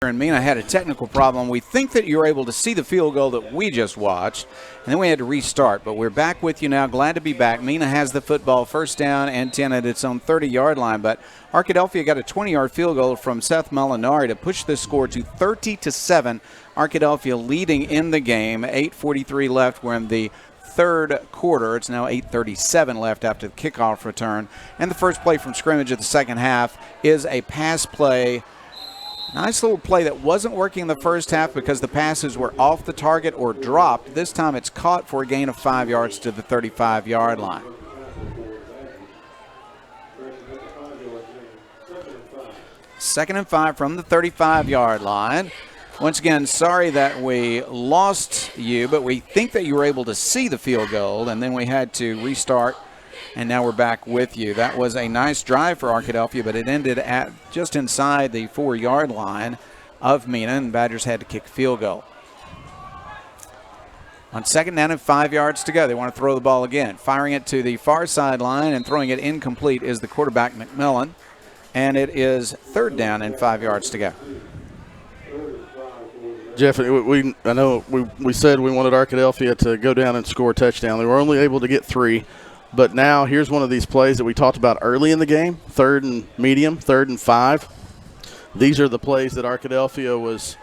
And Mena had a technical problem. We think that you were able to see the field goal that we just watched, and then we had to restart. But we're back with you now. Glad to be back. Mena has the football, first down and 10 at its own 30-yard line. But Arkadelphia got a 20-yard field goal from Seth Molinari to push this score to 30-7. Arkadelphia leading in the game. 8:43 left. We're in the third quarter. It's now 8:37 left after the kickoff return. And the first play from scrimmage of the second half is a pass play. Nice little play that wasn't working in the first half because the passes were off the target or dropped. This time it's caught for a gain of 5 yards to the 35-yard line. Second and 5 from the 35-yard line. Once again, sorry that we lost you, but we think that you were able to see the field goal, and then we had to restart. And now we're back with you. That was a nice drive for Arkadelphia, but it ended at just inside the 4-yard line of Mena, and Badgers had to kick a field goal. On second down and 5 yards to go, they want to throw the ball again. Firing it to the far sideline and throwing it incomplete is the quarterback, McMillan. And it is third down and 5 yards to go. Jeff, I know we said we wanted Arkadelphia to go down and score a touchdown. They were only able to get 3. But now here's one of these plays that we talked about early in the game, third and medium, 3rd and 5. These are the plays that Arkadelphia was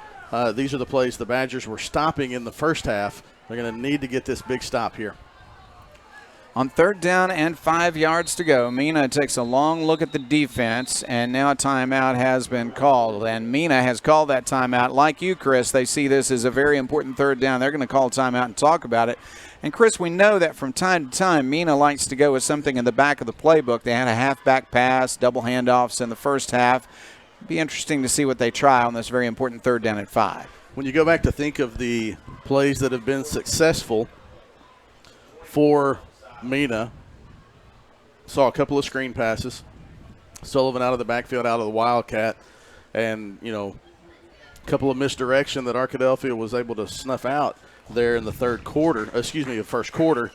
these are the plays the Badgers were stopping in the first half. They're going to need to get this big stop here. On third down and 5 yards to go, Mena takes a long look at the defense, and now a timeout has been called. And Mena has called that timeout. Like you, Chris, they see this as a very important third down. They're going to call a timeout and talk about it. And, Chris, we know that from time to time, Mena likes to go with something in the back of the playbook. They had a halfback pass, double handoffs in the first half. It'd be interesting to see what they try on this very important third down and 5. When you go back to think of the plays that have been successful for Mena, saw a couple of screen passes. Sullivan out of the backfield, out of the Wildcat, and, a couple of misdirection that Arkadelphia was able to snuff out there in the first quarter.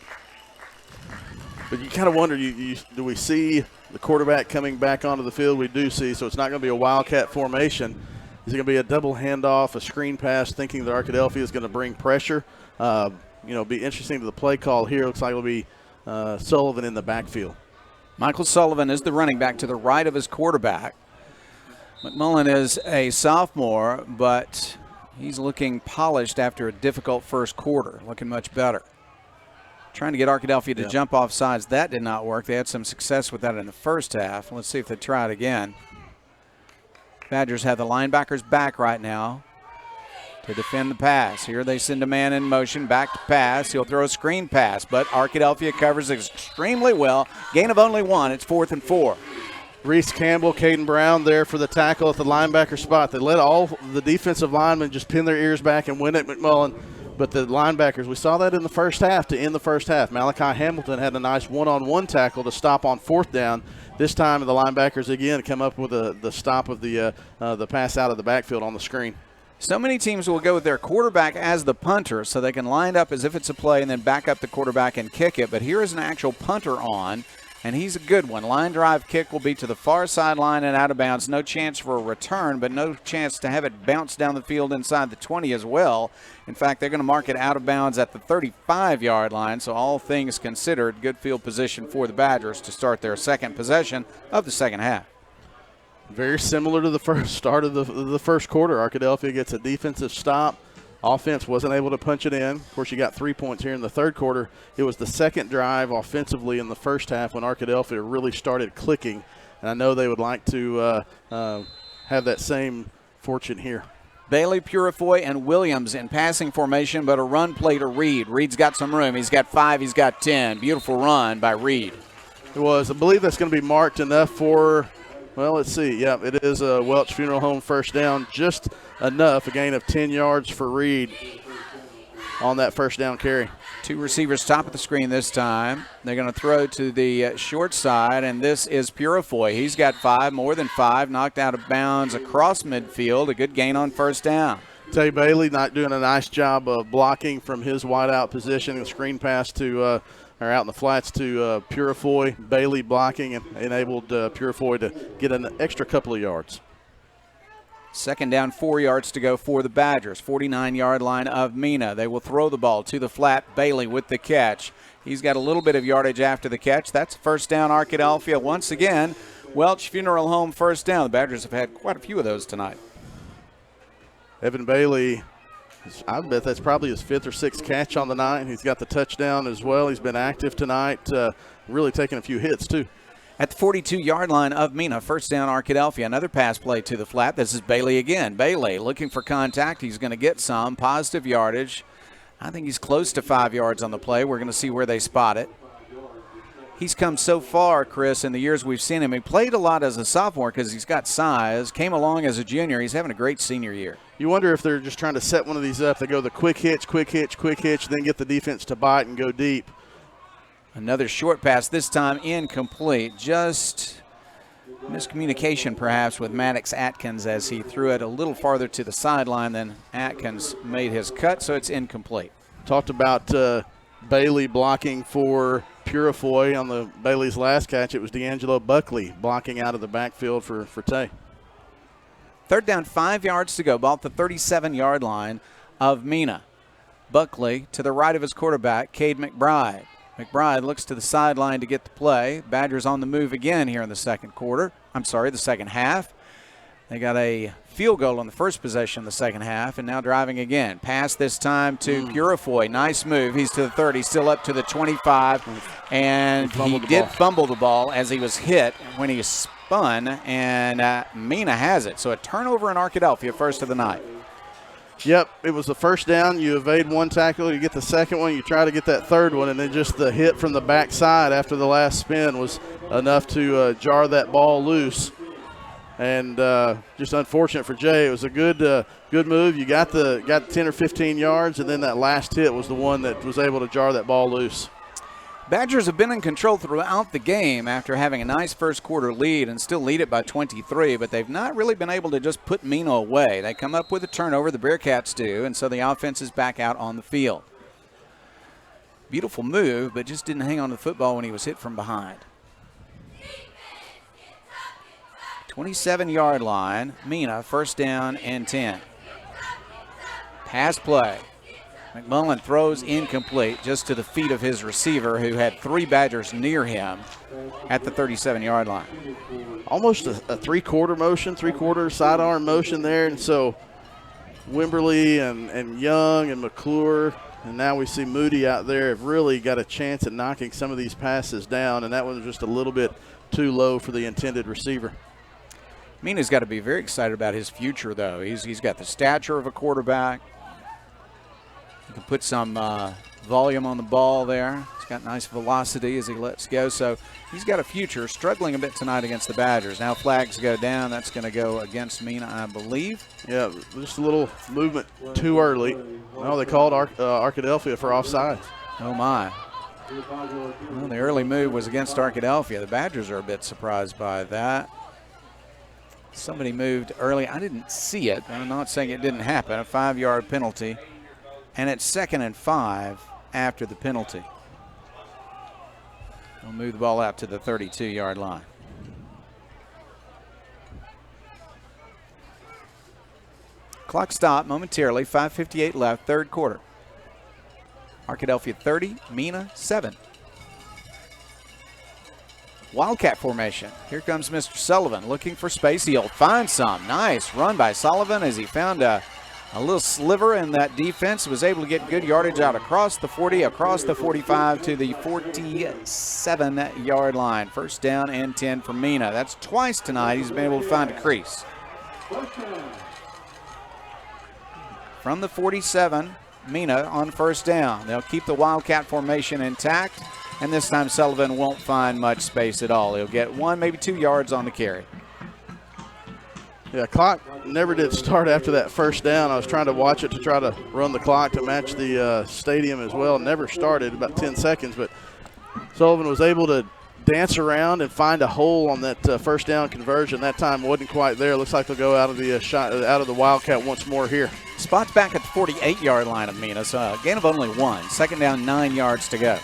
But you kind of wonder, do we see the quarterback coming back onto the field? We do see, so it's not going to be a Wildcat formation. Is it going to be a double handoff, a screen pass, thinking that Arkadelphia is going to bring pressure? Be interesting to the play call here. Looks like it'll be Sullivan in the backfield. Michael Sullivan is the running back to the right of his quarterback. McMillan is a sophomore, but he's looking polished after a difficult first quarter, looking much better. Trying to get Arkadelphia to jump off sides. That did not work. They had some success with that in the first half. Let's see if they try it again. Badgers have the linebackers back right now to defend the pass. Here they send a man in motion, back to pass. He'll throw a screen pass, but Arkadelphia covers extremely well. Gain of only 1. It's 4th and 4. Reese Campbell, Caden Brown there for the tackle at the linebacker spot. They let all the defensive linemen just pin their ears back and win at McMillan. But the linebackers, we saw that in the first half to end the first half. Malachi Hamilton had a nice one-on-one tackle to stop on 4th down. This time the linebackers again come up with the stop of the pass out of the backfield on the screen. So many teams will go with their quarterback as the punter so they can line up as if it's a play and then back up the quarterback and kick it. But here is an actual punter on, and he's a good one. Line drive kick will be to the far sideline and out of bounds. No chance for a return, but no chance to have it bounce down the field inside the 20 as well. In fact, they're going to mark it out of bounds at the 35-yard line. So all things considered, good field position for the Badgers to start their second possession of the second half. Very similar to the first start of the first quarter. Arkadelphia gets a defensive stop. Offense wasn't able to punch it in. Of course, you got 3 points here in the third quarter. It was the second drive offensively in the first half when Arkadelphia really started clicking. And I know they would like to have that same fortune here. Bailey, Purifoy, and Williams in passing formation, but a run play to Reed. Reed's got some room. He's got 5. He's got 10. Beautiful run by Reed. It was. I believe that's going to be marked enough for – well, let's see. Yeah, it is a Welch Funeral Home first down. Just enough, a gain of 10 yards for Reed on that first down carry. 2 receivers top of the screen this time. They're going to throw to the short side, and this is Purifoy. He's got 5, more than 5, knocked out of bounds across midfield. A good gain on first down. Tay Bailey not doing a nice job of blocking from his wideout position. A screen pass to or out in the flats to Purifoy. Bailey blocking and enabled Purifoy to get an extra couple of yards. Second down, 4 yards to go for the Badgers. 49-yard line of Mena. They will throw the ball to the flat. Bailey with the catch. He's got a little bit of yardage after the catch. That's first down, Arkadelphia once again. Welch Funeral Home first down. The Badgers have had quite a few of those tonight. Evan Bailey, I bet that's probably his 5th or 6th catch on the night. He's got the touchdown as well. He's been active tonight, really taking a few hits too. At the 42-yard line of Mena, first down, Arkadelphia. Another pass play to the flat. This is Bailey again. Bailey looking for contact. He's going to get some positive yardage. I think he's close to 5 yards on the play. We're going to see where they spot it. He's come so far, Chris, in the years we've seen him. He played a lot as a sophomore because he's got size. Came along as a junior. He's having a great senior year. You wonder if they're just trying to set one of these up. They go the quick hitch, then get the defense to bite and go deep. Another short pass, this time incomplete. Just miscommunication perhaps with Maddox Atkins as he threw it a little farther to the sideline than Atkins made his cut, so it's incomplete. Talked about Bailey blocking for Purifoy on the Bailey's last catch. It was D'Angelo Buckley blocking out of the backfield for Tay. Third down, 5 yards to go. Ball at the 37-yard line of Mena. Buckley to the right of his quarterback, Cade McBride. McBride looks to the sideline to get the play. Badgers on the move again here in the second half. They got a field goal on the first possession of the second half, and now driving again. Pass this time to Purifoy. Nice move. He's to the 30, still up to the 25, and he did fumble the ball as he was hit when he spun, and Mena has it. So a turnover in Arkadelphia, first of the night. Yep, it was the first down. You evade one tackle, you get the second one, you try to get that third one, and then just the hit from the backside after the last spin was enough to jar that ball loose. And just unfortunate for Jay. It was a good move. You got 10 or 15 yards, and then that last hit was the one that was able to jar that ball loose. Badgers have been in control throughout the game after having a nice first quarter lead and still lead it by 23, but they've not really been able to just put Mena away. They come up with a turnover, the Bearcats do, and so the offense is back out on the field. Beautiful move, but just didn't hang on to the football when he was hit from behind. 27-yard line, Mena, first down and 10. Pass play. McMullen throws incomplete just to the feet of his receiver, who had 3 Badgers near him at the 37-yard line. Almost a three-quarter motion, three-quarter sidearm motion there. And so Wimberly and Young and McClure, and now we see Moody out there, have really got a chance at knocking some of these passes down, and that one was just a little bit too low for the intended receiver. Mena's got to be very excited about his future, though. He's got the stature of a quarterback. He can put some volume on the ball there. He's got nice velocity as he lets go. So he's got a future. Struggling a bit tonight against the Badgers. Now flags go down. That's going to go against Mena, I believe. Yeah, just a little movement too early. No, they called Arkadelphia for offside. Oh, my. Well, the early move was against Arkadelphia. The Badgers are a bit surprised by that. Somebody moved early. I didn't see it. I'm not saying it didn't happen. A 5-yard penalty. And it's 2nd and 5 after the penalty. We'll move the ball out to the 32-yard line. Clock stopped momentarily. 5:58 left, third quarter. Arkadelphia 30, Mena 7. Wildcat formation. Here comes Mr. Sullivan looking for space. He'll find some. Nice run by Sullivan as he found a little sliver in that defense. Was able to get good yardage out across the 40, across the 45 to the 47-yard line. First down and 10 for Mena. That's twice tonight he's been able to find a crease. From the 47, Mena on first down. They'll keep the Wildcat formation intact, and this time Sullivan won't find much space at all. He'll get 1, maybe 2 yards on the carry. Yeah, clock never did start after that first down. I was trying to watch it to try to run the clock to match the stadium as well. Never started, about 10 seconds, but Sullivan was able to dance around and find a hole on that first down conversion. That time wasn't quite there. Looks like they'll go out of the Wildcat once more here. Spots back at the 48-yard line of Mena, so a gain of only 1. Second down, 9 yards to go.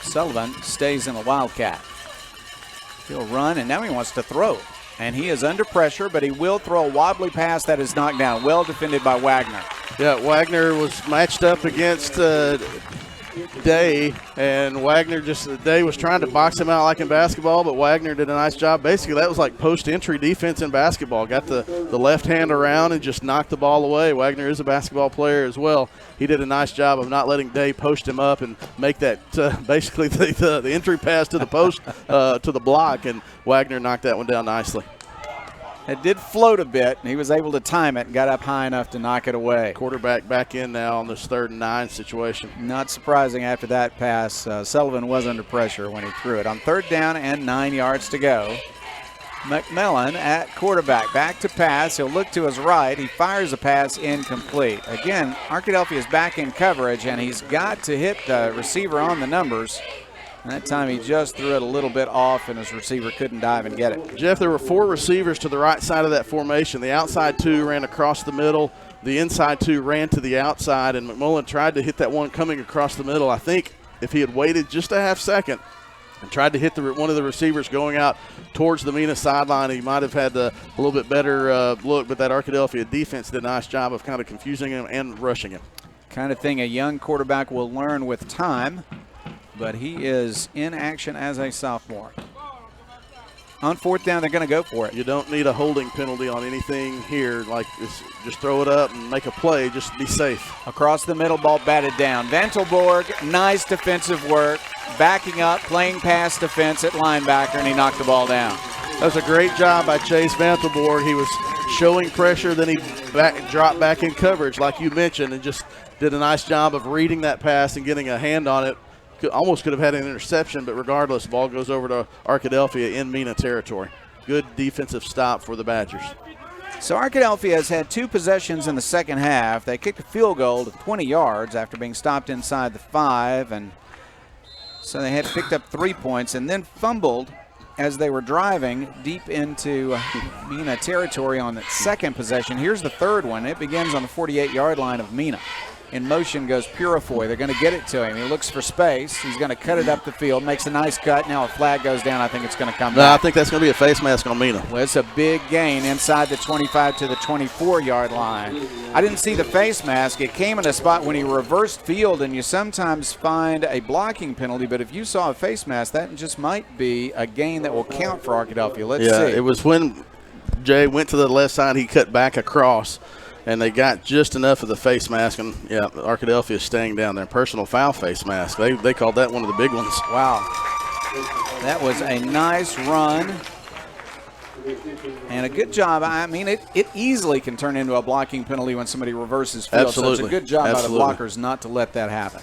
Sullivan stays in the Wildcat. He'll run, and now he wants to throw. And he is under pressure, but he will throw a wobbly pass that is knocked down. Well defended by Wagner. Yeah, Wagner was matched up against Day, and Day was trying to box him out like in basketball, but Wagner did a nice job. Basically, that was like post-entry defense in basketball. Got the left hand around and just knocked the ball away. Wagner is a basketball player as well. He did a nice job of not letting Day post him up and make that basically the entry pass to the post to the block, and Wagner knocked that one down nicely. It did float a bit, and he was able to time it and got up high enough to knock it away. Quarterback back in now on this 3rd and 9 situation. Not surprising after that pass. Sullivan was under pressure when he threw it. On 3rd down and 9 yards to go. McMillan at quarterback. Back to pass. He'll look to his right. He fires a pass incomplete. Again, Arkadelphia is back in coverage, and he's got to hit the receiver on the numbers. And that time he just threw it a little bit off, and his receiver couldn't dive and get it. Jeff, there were 4 receivers to the right side of that formation. The outside 2 ran across the middle. The inside 2 ran to the outside, and McMullen tried to hit that one coming across the middle. I think if he had waited just a half second and tried to hit one of the receivers going out towards the Mena sideline, he might have had a little bit better look, but that Arkadelphia defense did a nice job of kind of confusing him and rushing him. Kind of thing a young quarterback will learn with time. But he is in action as a sophomore. On 4th down, they're going to go for it. You don't need a holding penalty on anything here. Like, just throw it up and make a play. Just be safe. Across the middle, ball batted down. Vantelborg, nice defensive work. Backing up, playing pass defense at linebacker, and he knocked the ball down. That was a great job by Chase Vantelborg. He was showing pressure, then he dropped back in coverage, like you mentioned, and just did a nice job of reading that pass and getting a hand on it. Almost could have had an interception, but regardless, ball goes over to Arkadelphia in Mena territory. Good defensive stop for the Badgers. So Arkadelphia has had 2 possessions in the second half. They kicked a field goal to 20 yards after being stopped inside the 5, and so they had picked up 3 points and then fumbled as they were driving deep into Mena territory on that second possession. Here's the 3rd one. It begins on the 48-yard line of Mena. In motion goes Purifoy. They're going to get it to him. He looks for space. He's going to cut it up the field, makes a nice cut. Now a flag goes down. I think it's going to come back. No, I think that's going to be a face mask on Mena. Well, it's a big gain inside the 25 to the 24-yard line. I didn't see the face mask. It came in a spot when he reversed field, and you sometimes find a blocking penalty, but if you saw a face mask, that just might be a gain that will count for Arkadelphia. Let's see. Yeah, it was when Jay went to the left side, he cut back across, and they got just enough of the face mask, and yeah, Arkadelphia is staying down there. Personal foul face mask. They called that one of the big ones. Wow. That was a nice run and a good job. I mean, it easily can turn into a blocking penalty when somebody reverses field. Absolutely. So it's a good job Absolutely. by the blockers not to let that happen.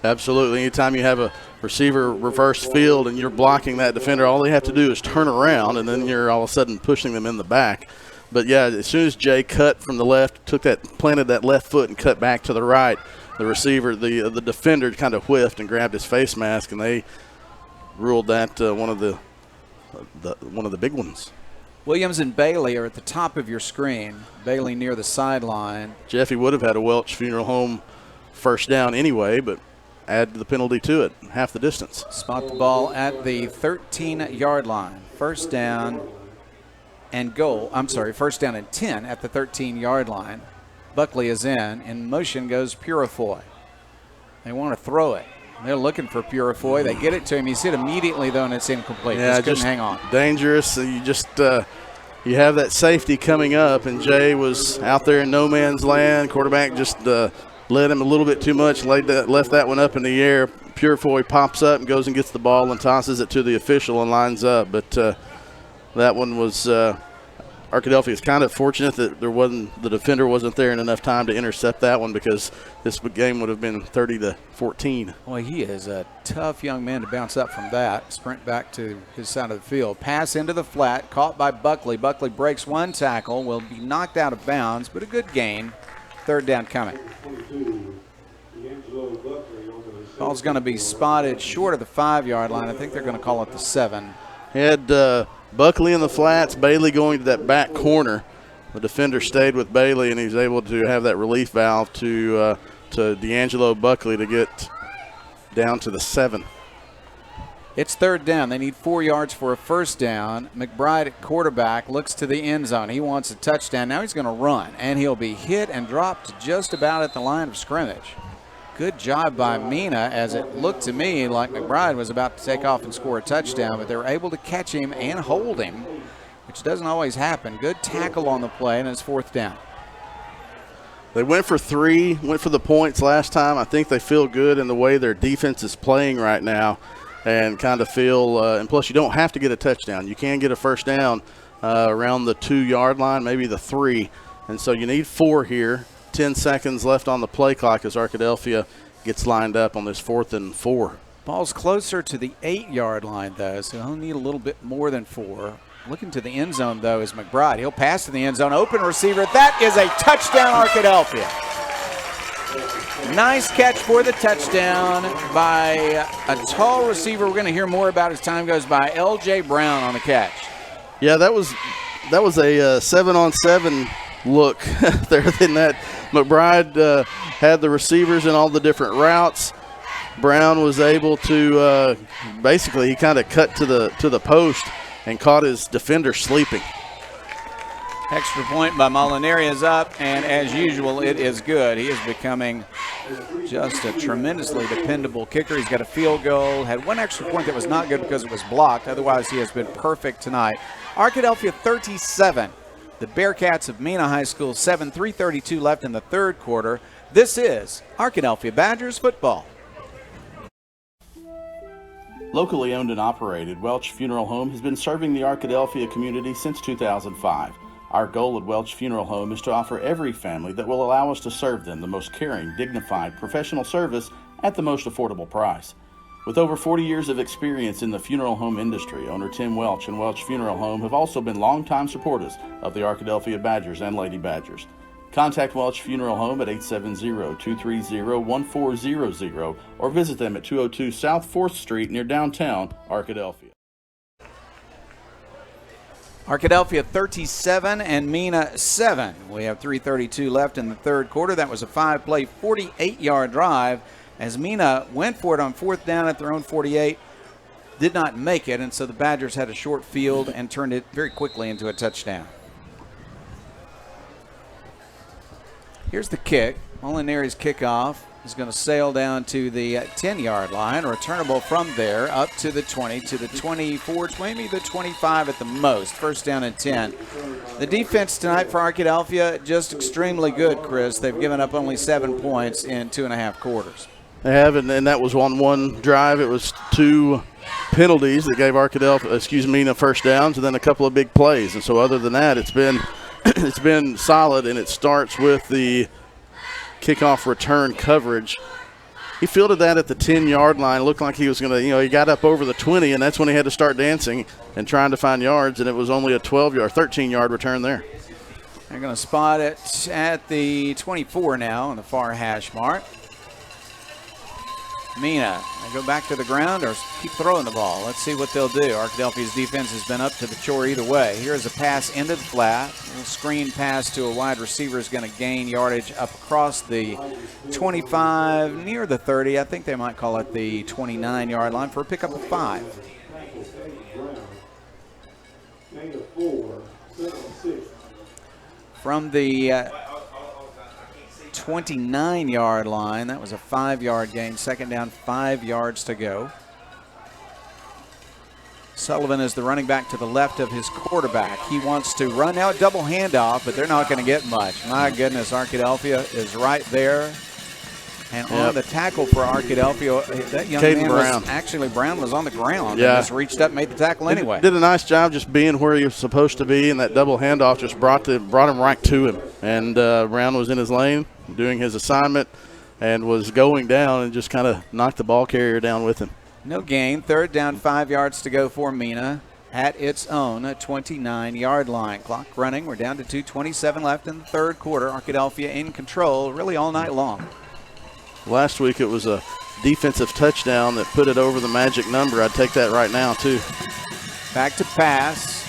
Absolutely. Anytime you have a receiver reverse field and you're blocking that defender, all they have to do is turn around, and then you're all of a sudden pushing them in the back. But, yeah, as soon as Jay cut from the left, planted that left foot and cut back to the right, the receiver, the defender kind of whiffed and grabbed his face mask, and they ruled that one of the big ones. Williams and Bailey are at the top of your screen. Bailey near the sideline. Jeffy would have had a Welch Funeral Home first down anyway, but add the penalty to it, half the distance. Spot the ball at the 13-yard line. First down and goal. I'm sorry, first down and 10 at the 13-yard line. Buckley is in. In motion goes Purifoy. They want to throw it. They're looking for Purifoy. They get it to him. He's hit immediately, though, and it's incomplete. Yeah, just couldn't hang on. Dangerous. You just you have that safety coming up, and Jay was out there in no man's land. Quarterback just led him a little bit too much, left that one up in the air. Purifoy pops up and goes and gets the ball and tosses it to the official and lines up. But that one was Arkadelphia is kind of fortunate that the defender wasn't there in enough time to intercept that one, because this game would have been 30-14. Well, he is a tough young man to bounce up from that. Sprint back to his side of the field. Pass into the flat, caught by Buckley. Buckley breaks one tackle, will be knocked out of bounds, but a good gain. Third down coming. Ball's going to be spotted short of the 5-yard line. I think they're going to call it the 7. Had Buckley in the flats, Bailey going to that back corner. The defender stayed with Bailey, and he's able to have that relief valve to D'Angelo Buckley to get down to the 7. It's third down. They need 4 yards for a first down. McBride at quarterback looks to the end zone. He wants a touchdown. Now he's going to run, and he'll be hit and dropped just about at the line of scrimmage. Good job by Mena, as it looked to me like McBride was about to take off and score a touchdown, but they were able to catch him and hold him, which doesn't always happen. Good tackle on the play, and it's fourth down. They went for 3, went for the points last time. I think they feel good in the way their defense is playing right now, and kind of feel, and plus you don't have to get a touchdown. You can get a first down around the 2-yard line, maybe the 3. And so you need 4 here. 10 seconds left on the play clock as Arkadelphia gets lined up on this 4th and 4. Ball's closer to the 8-yard line, though, so he'll need a little bit more than 4. Looking to the end zone, though, is McBride. He'll pass to the end zone. Open receiver. That is a touchdown, Arkadelphia. Nice catch for the touchdown by a tall receiver. We're going to hear more about as time goes by. L.J. Brown on the catch. Yeah, that was a 7-on-7 look there than that. McBride had the receivers in all the different routes. Brown was able to basically he kind of cut to the post and caught his defender sleeping. Extra point by Molinari is up, and as usual, it is good. He is becoming just a tremendously dependable kicker. He's got a field goal, had one extra point that was not good because it was blocked. Otherwise, he has been perfect tonight. Arkadelphia 37. The Bearcats of Mena High School 7, 3:32 left in the third quarter. This is Arkadelphia Badgers football. Locally owned and operated, Welch Funeral Home has been serving the Arkadelphia community since 2005. Our goal at Welch Funeral Home is to offer every family that will allow us to serve them the most caring, dignified, professional service at the most affordable price. With over 40 years of experience in the funeral home industry, owner Tim Welch and Welch Funeral Home have also been longtime supporters of the Arkadelphia Badgers and Lady Badgers. Contact Welch Funeral Home at 870-230-1400 or visit them at 202 South 4th Street near downtown Arkadelphia. Arkadelphia 37 and Mena 7. We have 3:32 left in the third quarter. That was a 5-play, 48-yard drive as Mena went for it on fourth down at their own 48. Did not make it, and so the Badgers had a short field and turned it very quickly into a touchdown. Here's the kick. Molinari's kickoff is going to sail down to the 10-yard line, returnable from there up to the 20, to the 24, maybe the 25 at the most. First down and 10. The defense tonight for Arkadelphia, just extremely good, Chris. They've given up only 7 points in 2.5 quarters. They have, and that was on one drive. It was 2 penalties that gave Mena first downs, and then a couple of big plays. And so other than that, it's been it's been solid, and it starts with the kickoff return coverage. He fielded that at the 10-yard line. It looked like he was going to, he got up over the 20, and that's when he had to start dancing and trying to find yards, and it was only a 13-yard return there. They're going to spot it at the 24 now on the far hash mark. Mena, they go back to the ground or keep throwing the ball. Let's see what they'll do. Arkadelphia's defense has been up to the chore either way. Here's a pass into the flat. A little screen pass to a wide receiver is going to gain yardage up across the 25, near the 30. I think they might call it the 29-yard line for a pickup of 5. From the 29-yard line. That was a 5-yard gain. Second down, 5 yards to go. Sullivan is the running back to the left of his quarterback. He wants to run now a double handoff, but they're not going to get much. My goodness, Arkadelphia is right there. And on the tackle for Arkadelphia, that young man Brown was on the ground. Yeah. And just reached up and made the tackle anyway. Did a nice job just being where he was supposed to be, and that double handoff just brought him right to him. And Brown was in his lane doing his assignment and was going down and just kind of knocked the ball carrier down with him. No gain. Third down, 5 yards to go for Mena at its own 29-yard line. Clock running. We're down to 2:27 left in the third quarter. Arkadelphia in control really all night long. Last week it was a defensive touchdown that put it over the magic number. I'd take that right now, too. Back to pass.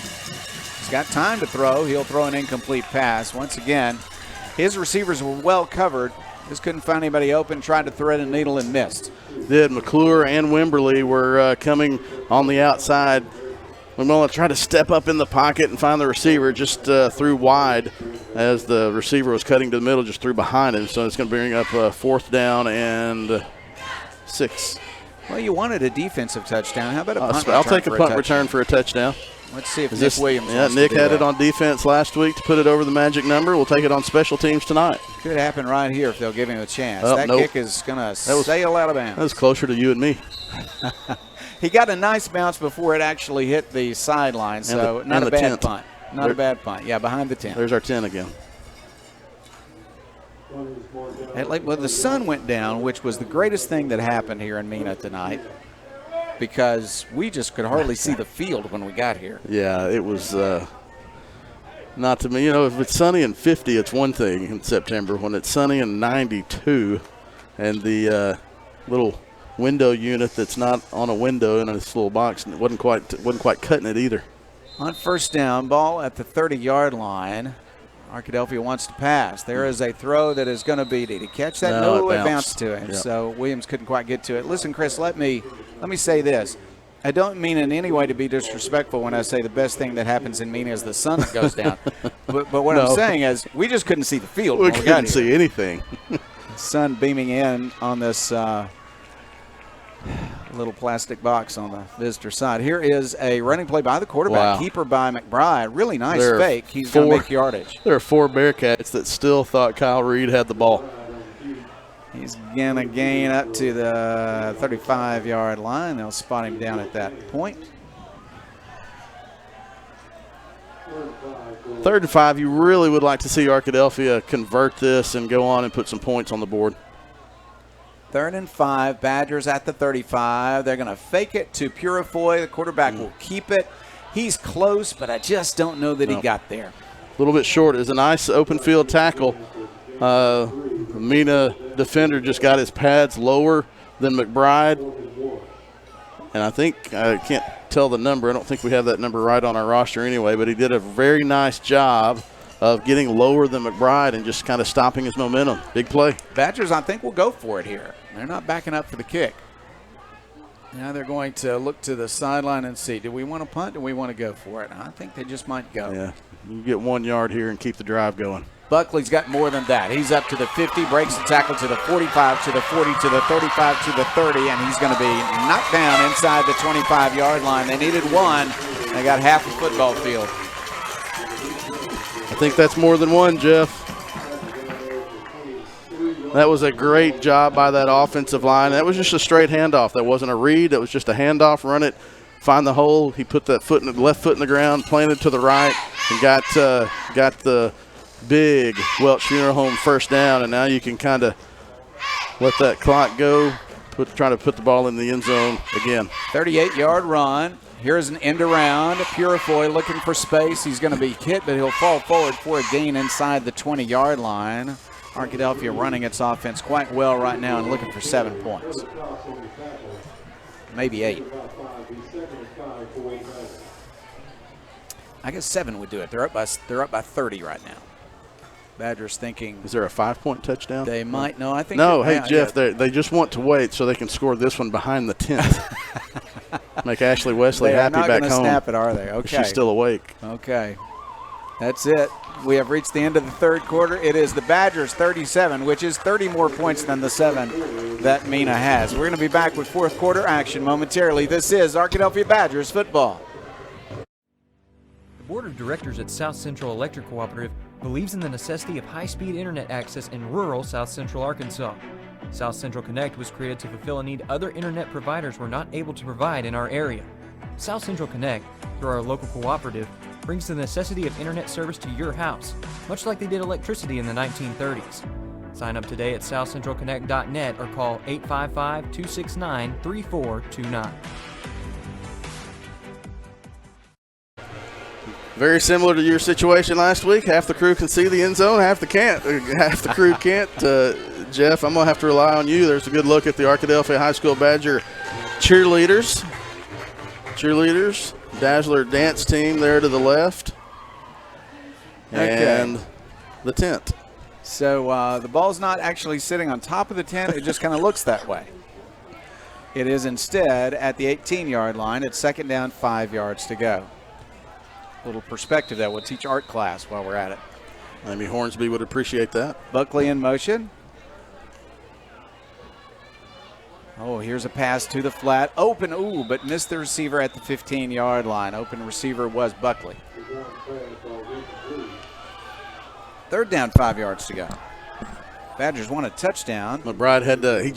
He's got time to throw. He'll throw an incomplete pass. Once again, his receivers were well covered. Just couldn't find anybody open, tried to thread a needle and missed. Did. McClure and Wimberly were coming on the outside. McMullen tried to step up in the pocket and find the receiver, just threw wide as the receiver was cutting to the middle, just threw behind him. So it's going to bring up 4th down and 6. Well, you wanted a defensive touchdown. How about a punt return? I'll take a punt return for a touchdown. Let's see if Nick Williams Yeah, wants Nick to do had that. it on defense last week to put it over the magic number. We'll take it on special teams tonight. Could happen right here if they'll give him a chance. Oh, that nope. kick is going to sail out of bounds. That was closer to you and me. He got a nice bounce before it actually hit the sideline, so not a bad punt. Not a bad punt. Yeah, behind the 10. There's our 10 again. Well, the sun went down, which was the greatest thing that happened here in Mena tonight, because we just could hardly see the field when we got here. Yeah, it was not to me. You know, if it's sunny and 50, it's one thing in September. When it's sunny and 92 and the little window unit that's not on a window in this little box wasn't quite cutting it either. On first down, ball at the 30-yard line. Arkadelphia wants to pass. There is a throw that is going to be. Did he catch that? No, it bounced to him. Yep. So Williams couldn't quite get to it. Listen, Chris, let me say this. I don't mean in any way to be disrespectful when I say the best thing that happens in Mena is the sun that goes down. but what I'm saying is we just couldn't see the field. We couldn't see anything. Sun beaming in on this little plastic box on the visitor side. Here is a running play by the quarterback. Wow. Keeper by McBride. Really nice fake. He's going to make yardage. There are 4 Bearcats that still thought Kyle Reed had the ball. He's going to gain up to the 35-yard line. They'll spot him down at that point. 3rd and 5. You really would like to see Arkadelphia convert this and go on and put some points on the board. 3rd and 5, Badgers at the 35. They're going to fake it to Purifoy. The quarterback will keep it. He's close, but I just don't know that he got there. A little bit short. It was a nice open field tackle. Mena defender just got his pads lower than McBride. And I think, I can't tell the number. I don't think we have that number right on our roster anyway, but he did a very nice job of getting lower than McBride and just kind of stopping his momentum. Big play. Badgers, I think, will go for it here. They're not backing up for the kick. Now they're going to look to the sideline and see, do we want to punt or do we want to go for it? I think they just might go. Yeah, you get 1 yard here and keep the drive going. Buckley's got more than that. He's up to the 50, breaks the tackle to the 45, to the 40, to the 35, to the 30, and he's going to be knocked down inside the 25-yard line. They needed 1. They got half the football field. I think that's more than 1, Jeff. That was a great job by that offensive line. That was just a straight handoff. That wasn't a read. That was just a handoff. Run it, find the hole. He put that left foot in the ground, planted to the right, and got the big Welch Funeral Home first down. And now you can kind of let that clock go, trying to put the ball in the end zone again. 38-yard run. Here's an end around. Purifoy looking for space. He's going to be hit, but he'll fall forward for a gain inside the 20-yard line. Arkadelphia running its offense quite well right now and looking for 7 points. Maybe 8. I guess 7 would do it. They're up by 30 right now. Badgers thinking. Is there a 5-point touchdown? They might. No, I think. No, hey, Jeff, they just want to wait so they can score this one behind the 10th. Make Ashley Wesley happy back home. They're not going to snap it, are they? Okay. She's still awake. Okay. That's it. We have reached the end of the 3rd quarter. It is the Badgers 37, which is 30 more points than the 7 that Mena has. We're going to be back with 4th quarter action momentarily. This is Arkadelphia Badgers football. The Board of Directors at South Central Electric Cooperative believes in the necessity of high-speed internet access in rural South Central Arkansas. South Central Connect was created to fulfill a need other internet providers were not able to provide in our area. South Central Connect, through our local cooperative, brings the necessity of internet service to your house, much like they did electricity in the 1930s. Sign up today at southcentralconnect.net or call 855-269-3429. Very similar to your situation last week. Half the crew can see the end zone, half the crew can't. Jeff, I'm going to have to rely on you. There's a good look at the Arkadelphia High School Badger cheerleaders. Dazzler dance team there to the left. And the tent. So the ball's not actually sitting on top of the tent. It just kind of looks that way. It is instead at the 18-yard line. It's second down, 5 yards to go. A little perspective that will teach art class while we're at it. Maybe Hornsby would appreciate that. Buckley in motion. Oh, here's a pass to the flat. Open, ooh, but missed the receiver at the 15-yard line. Open receiver was Buckley. Third down, 5 yards to go. Badgers want a touchdown. McBride had to. He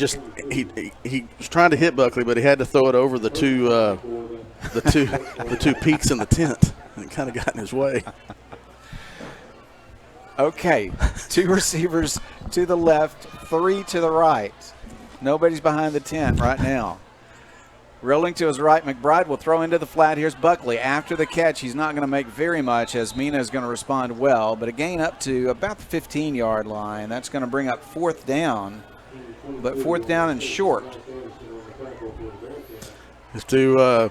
was trying to hit Buckley, but he had to throw it over the two peaks in the tent. It kind of got in his way. Okay, 2 receivers to the left, 3 to the right. Nobody's behind the tent right now. Rolling to his right, McBride will throw into the flat. Here's Buckley. After the catch, he's not going to make very much as Mena is going to respond well, but a gain up to about the 15-yard line. That's going to bring up 4th down, but 4th down and short. Just to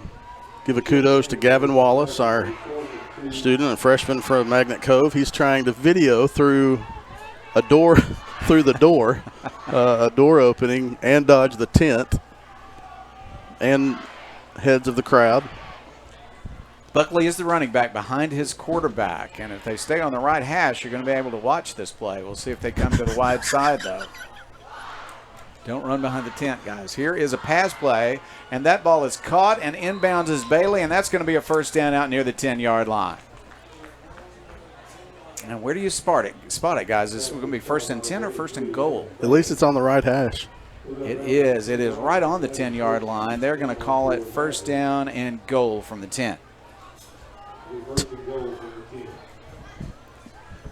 give a kudos to Gavin Wallace, our student and freshman from Magnet Cove. He's trying to video through a door, a door opening, and dodge the tent and heads of the crowd. Buckley is the running back behind his quarterback, and if they stay on the right hash, you're going to be able to watch this play. We'll see if they come to the wide side, though. Don't run behind the tent, guys. Here is a pass play, and that ball is caught and inbounds is Bailey, and that's going to be a first down out near the 10-yard line. And where do you spot it, guys? Is this going to be first and 10 or first and goal? At least it's on the right hash. It is. It is right on the 10-yard line. They're going to call it first down and goal from the 10.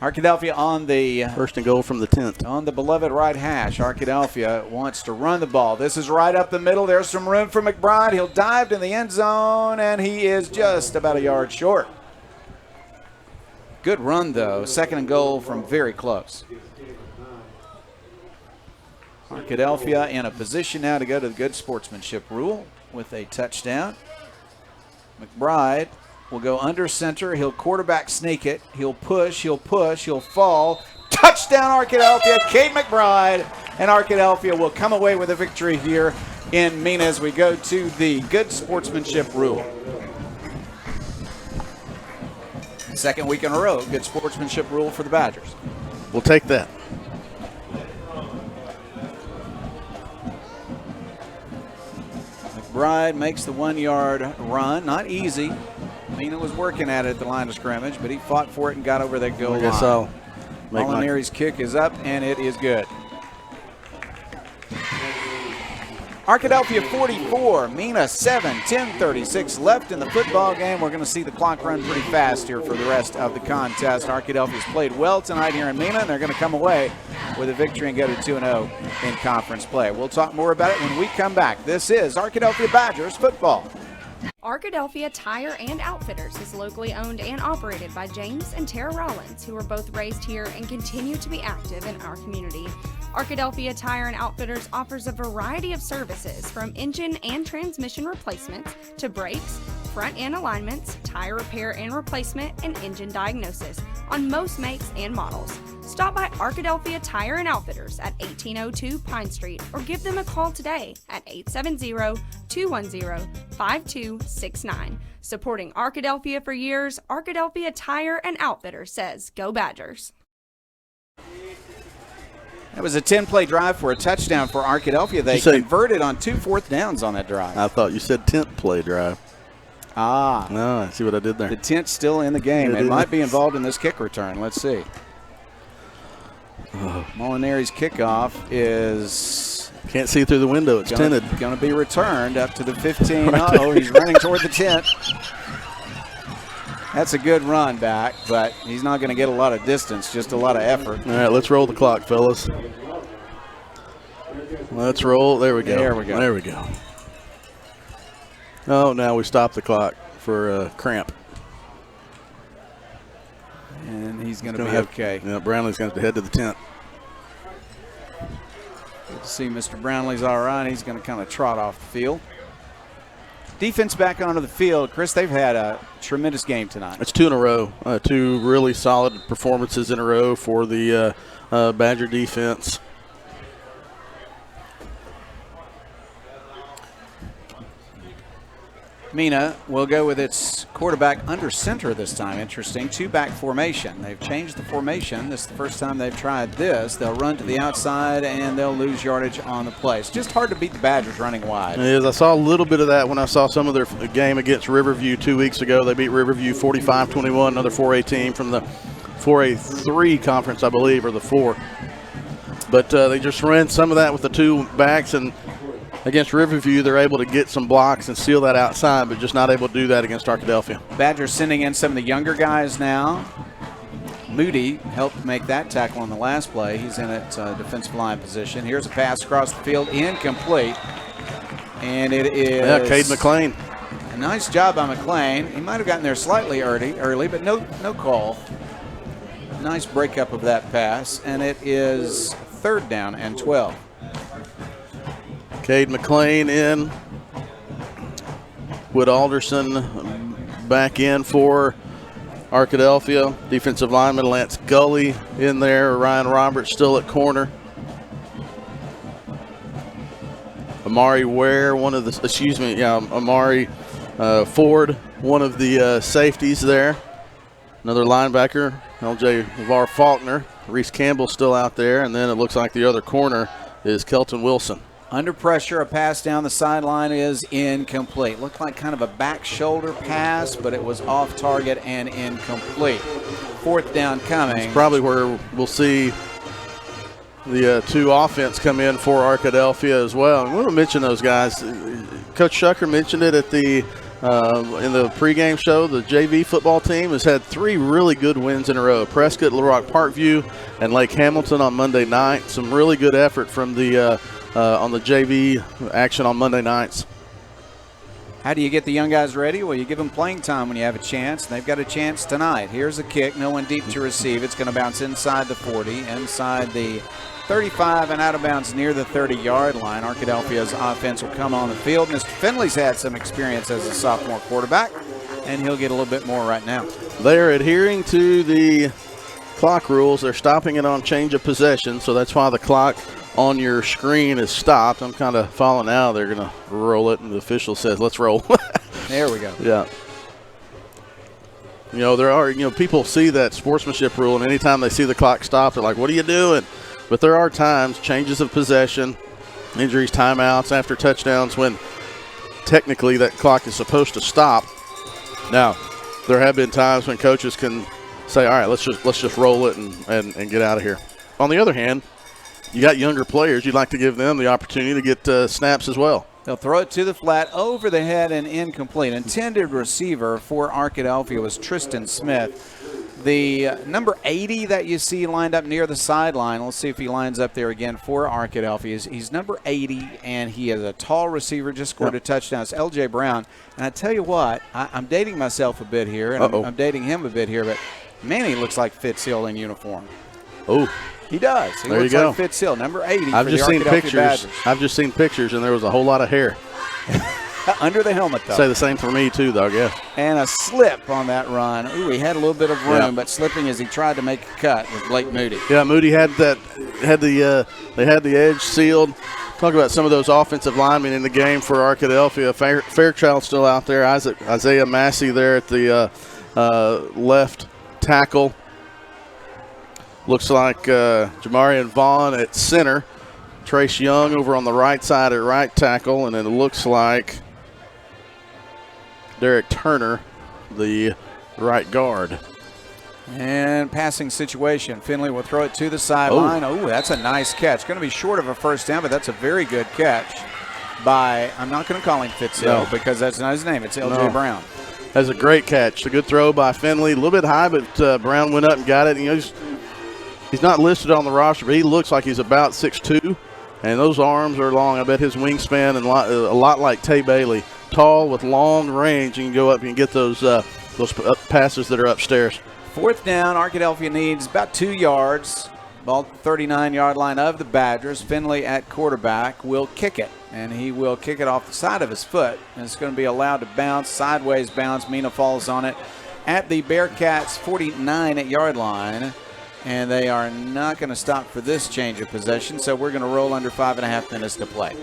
Arkadelphia on the first and goal from the 10th. On the beloved right hash. Arkadelphia wants to run the ball. This is right up the middle. There's some room for McBride. He'll dive in the end zone, and he is just about a yard short. Good run, though. Second and goal from very close. Arkadelphia in a position now to go to the good sportsmanship rule with a touchdown. McBride will go under center. He'll quarterback sneak it. He'll push, he'll fall. Touchdown Arkadelphia, Cade McBride. And Arkadelphia will come away with a victory here in Mena as we go to the good sportsmanship rule. Second week in a row, good sportsmanship rule for the Badgers. We'll take that. McBride makes the 1-yard run. Not easy. Mena was working at it at the line of scrimmage, but he fought for it and got over that goal line. I guess I'll make Molinari's kick is up, and it is good. Arkadelphia 44, Mena 7, 10:36 left in the football game. We're going to see the clock run pretty fast here for the rest of the contest. Arkadelphia's played well tonight here in Mena, and they're going to come away with a victory and go to 2-0 in conference play. We'll talk more about it when we come back. This is Arkadelphia Badgers football. Arkadelphia Tire and Outfitters is locally owned and operated by James and Tara Rollins, who were both raised here and continue to be active in our community. Arkadelphia Tire and Outfitters offers a variety of services from engine and transmission replacements to brakes, front end alignments, tire repair and replacement, and engine diagnosis on most makes and models. Stop by Arkadelphia Tire and Outfitters at 1802 Pine Street or give them a call today at 870-210-5269. Supporting Arkadelphia for years, Arkadelphia Tire and Outfitters says, Go Badgers. That was a 10-play drive for a touchdown for Arkadelphia. They converted on 2 fourth downs on that drive. I thought you said 10th play drive. Ah. No, I see what I did there. The 10th still in the game. It might be involved in this kick return. Let's see. Molinari's kickoff is... Can't see through the window. It's tinted. Going to be returned up to the 15. Uh-oh, he's running toward the 10. That's a good run back, but he's not going to get a lot of distance, just a lot of effort. All right, let's roll the clock, fellas. Let's roll. There we go. There we go. There we go. Oh, now we stop the clock for cramp. And he's going to be okay. Yeah, Brownlee's going to head to the tent. Good to see Mr. Brownlee's all right. He's going to kind of trot off the field. Defense back onto the field. Chris, they've had a tremendous game tonight. It's 2 in a row. 2 really solid performances in a row for the Badger defense. Mena will go with its quarterback under center this time. Interesting. 2-back formation. They've changed the formation. This is the first time they've tried this. They'll run to the outside, and they'll lose yardage on the play. It's just hard to beat the Badgers running wide. It is. I saw a little bit of that when I saw some of their game against Riverview 2 weeks ago. They beat Riverview 45-21, another 4A team from the 4A3 conference, I believe, or the 4. But they just ran some of that with the 2 backs, and against Riverview, they're able to get some blocks and seal that outside, but just not able to do that against Arkadelphia. Badgers sending in some of the younger guys now. Moody helped make that tackle on the last play. He's in at defensive line position. Here's a pass across the field, incomplete. And it is Cade McLean. A nice job by McLean. He might have gotten there slightly early, but no call. Nice breakup of that pass, and it is 3rd down and 12. Cade McLean in. Wood Alderson back in for Arkadelphia. Defensive lineman Lance Gully in there. Ryan Roberts still at corner. Amari Ware, Amari Ford, one of the safeties there. Another linebacker, LJ Var Faulkner. Reese Campbell still out there, and then it looks like the other corner is Kelton Wilson. Under pressure, a pass down the sideline is incomplete. Looked like kind of a back shoulder pass, but it was off target and incomplete. 4th down coming. It's probably where we'll see the 2 offense come in for Arkadelphia as well. And we'll mention those guys. Coach Shucker mentioned it at the in the pregame show. The JV football team has had 3 really good wins in a row. Prescott, Little Rock Parkview, and Lake Hamilton on Monday night. Some really good effort from the on the JV action on Monday nights. How do you get the young guys ready? Well, you give them playing time when you have a chance, and they've got a chance tonight. Here's a kick, no one deep to receive. It's going to bounce inside the 40, inside the 35, and out of bounds near the 30-yard line. Arkadelphia's offense will come on the field. Mr. Finley's had some experience as a sophomore quarterback, and he'll get a little bit more right now. They're adhering to the clock rules. They're stopping it on change of possession, so that's why the clock on your screen is stopped. I'm kind of falling out. They're going to roll it, and the official says, let's roll. There we go. Yeah. There are, people see that sportsmanship rule, and anytime they see the clock stop, they're like, what are you doing? But there are times, changes of possession, injuries, timeouts, after touchdowns, when technically that clock is supposed to stop. Now, there have been times when coaches can say, all right, let's just roll it and get out of here. On the other hand, you got younger players. You'd like to give them the opportunity to get snaps as well. They'll throw it to the flat, over the head, and incomplete. Intended receiver for Arkadelphia was Tristan Smith. The number 80 that you see lined up near the sideline, let's see if he lines up there again for Arkadelphia. He's number 80, and he is a tall receiver, just scored a touchdown. It's L.J. Brown. And I tell you what, I'm dating myself a bit here, and I'm dating him a bit here, but man, he looks like Fitzhill in uniform. Oh. He does. He looks like Fitzhill, number 80 I've for just the seen Arkadelphia pictures. Badgers. I've just seen pictures, and there was a whole lot of hair. Under the helmet, though. Say the same for me, too, though, yeah. And a slip on that run. Ooh, he had a little bit of room, but slipping as he tried to make a cut with Blake Moody. Yeah, Moody they had the edge sealed. Talk about some of those offensive linemen in the game for Arkadelphia. Fairchild still out there. Isaiah Massey there at the left tackle. Looks like Jamarian Vaughn at center. Trace Young over on the right side at right tackle. And then it looks like Derek Turner, the right guard. And passing situation. Finley will throw it to the sideline. Oh, that's a nice catch. Going to be short of a first down, but that's a very good catch by, I'm not going to call him Fitzhill because that's not his name. It's L.J. Brown. That's a great catch. A good throw by Finley. A little bit high, but Brown went up and got it. He's not listed on the roster, but he looks like he's about 6'2", and those arms are long. I bet his wingspan and a lot like Tay Bailey. Tall with long range. You can go up and get those passes that are upstairs. 4th down, Arkadelphia needs about 2 yards. Ball 39-yard line of the Badgers. Finley at quarterback will kick it. and he will kick it off the side of his foot. And it's going to be allowed to bounce, sideways bounce. Mena falls on it at the Bearcats' 49-yard line. And they are not going to stop for this change of possession, so we're going to roll under 5.5 minutes to play.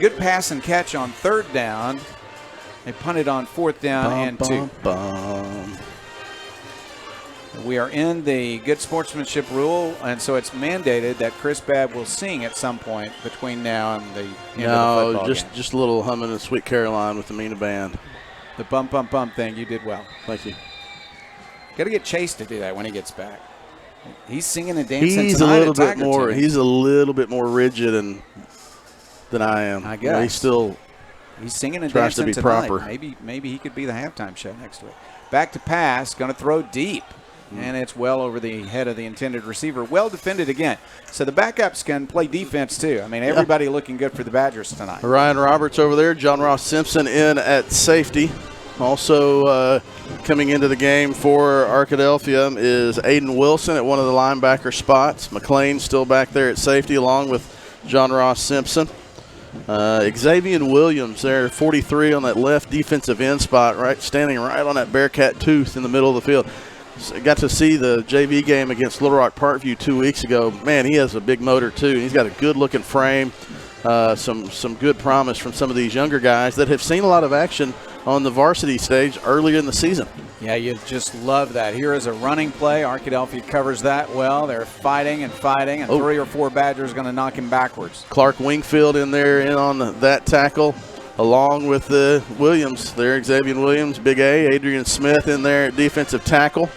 Good pass and catch on 3rd down. They punted on 4th down and 2. We are in the good sportsmanship rule, and so it's mandated that Chris Babb will sing at some point between now and the end of the football game. Just a little humming of Sweet Caroline with the Mena band. The bump, bump, bump thing, you did well. Thank you. Got to get Chase to do that when he gets back. He's singing and dancing He's tonight a little bit more. TV. He's a little bit more rigid than I am. I guess he's singing and tries dancing to be tonight. proper. Maybe he could be the halftime show next week. Back to pass, going to throw deep, and it's well over the head of the intended receiver. Well defended again. So the backups can play defense too. I mean, everybody looking good for the Badgers tonight. Ryan Roberts over there. John Ross Simpson in at safety. Also coming into the game for Arkadelphia is Aiden Wilson at one of the linebacker spots. McLean still back there at safety along with John Ross Simpson. Xavier Williams there, 43 on that left defensive end spot, standing right on that Bearcat tooth in the middle of the field. So got to see the JV game against Little Rock Parkview 2 weeks ago. Man, he has a big motor too. He's got a good-looking frame, some good promise from some of these younger guys that have seen a lot of action on the varsity stage earlier in the season. Yeah, you just love that. Here is a running play. Arkadelphia covers that well. They're fighting, and 3 or 4 Badgers going to knock him backwards. Clark Wingfield in there in on that tackle, along with Williams there, Xavier Williams, Big A, Adrian Smith in there at defensive tackle.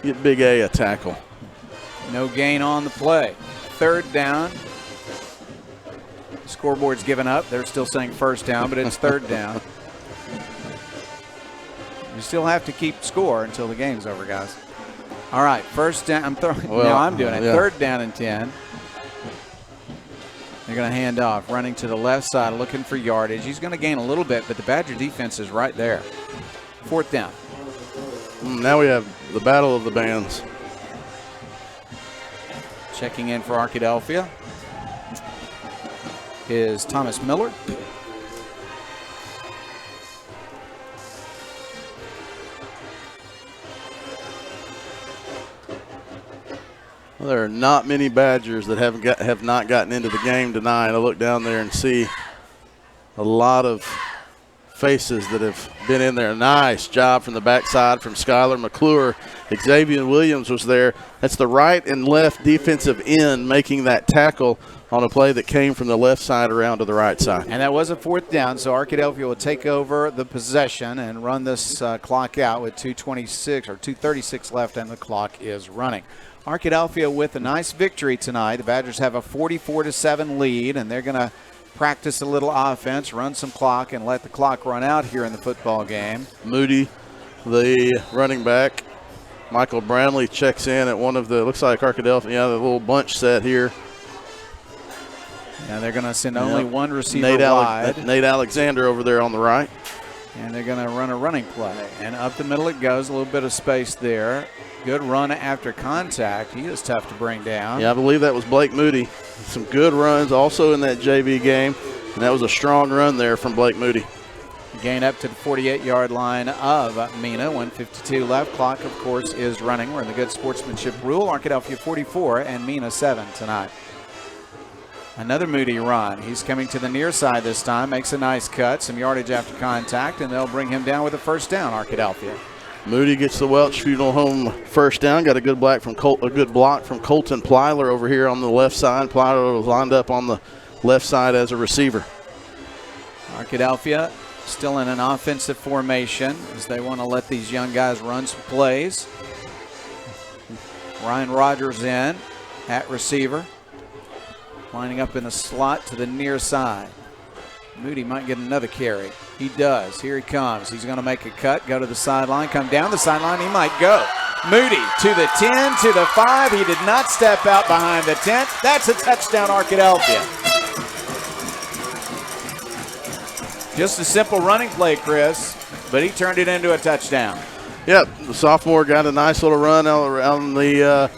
Get Big A a tackle. No gain on the play. 3rd down. Scoreboard's given up. They're still saying 1st down, but it's 3rd down. You still have to keep score until the game's over, guys. All right, 1st down. I'm doing it. Yeah. 3rd down and 10. They're going to hand off, running to the left side, looking for yardage. He's going to gain a little bit, but the Badger defense is right there. 4th down. Now we have the battle of the bands. Checking in for Arkadelphia is Thomas Miller. Well, there are not many Badgers that have not gotten into the game tonight. I look down there and see a lot of faces that have been in there. Nice job from the backside from Skylar McClure. Xavier Williams was there. That's the right and left defensive end making that tackle on a play that came from the left side around to the right side. And that was a 4th down, so Arkadelphia will take over the possession and run this clock out with 2:36 left, and the clock is running. Arkadelphia with a nice victory tonight. The Badgers have a 44-7 lead, and they're going to practice a little offense, run some clock, and let the clock run out here in the football game. Moody, the running back. Michael Brownlee checks in at one of the, looks like Arkadelphia, the little bunch set here. Yeah, they're going to send only one receiver wide. Nate Alexander over there on the right. And they're going to run a running play. And up the middle it goes, a little bit of space there. Good run after contact. He is tough to bring down. Yeah, I believe that was Blake Moody. Some good runs also in that JV game. And that was a strong run there from Blake Moody. Gain up to the 48-yard line of Mena. 1:52 left. Clock, of course, is running. We're in the good sportsmanship rule. Arkadelphia 44 and Mena 7 tonight. Another Moody run. He's coming to the near side this time. Makes a nice cut. Some yardage after contact, and they'll bring him down with a 1st down, Arkadelphia. Moody gets the Welch Funeral Home 1st down. Got a good block from Colton Plyler over here on the left side. Plyler was lined up on the left side as a receiver. Arkadelphia still in an offensive formation as they want to let these young guys run some plays. Ryan Rogers in at receiver. Lining up in the slot to the near side. Moody might get another carry. He does. Here he comes. He's going to make a cut, go to the sideline, come down the sideline. He might go. Moody to the 10, to the 5. He did not step out behind the 10. That's a touchdown, Arkadelphia. Just a simple running play, Chris, but he turned it into a touchdown. Yep, the sophomore got a nice little run out on the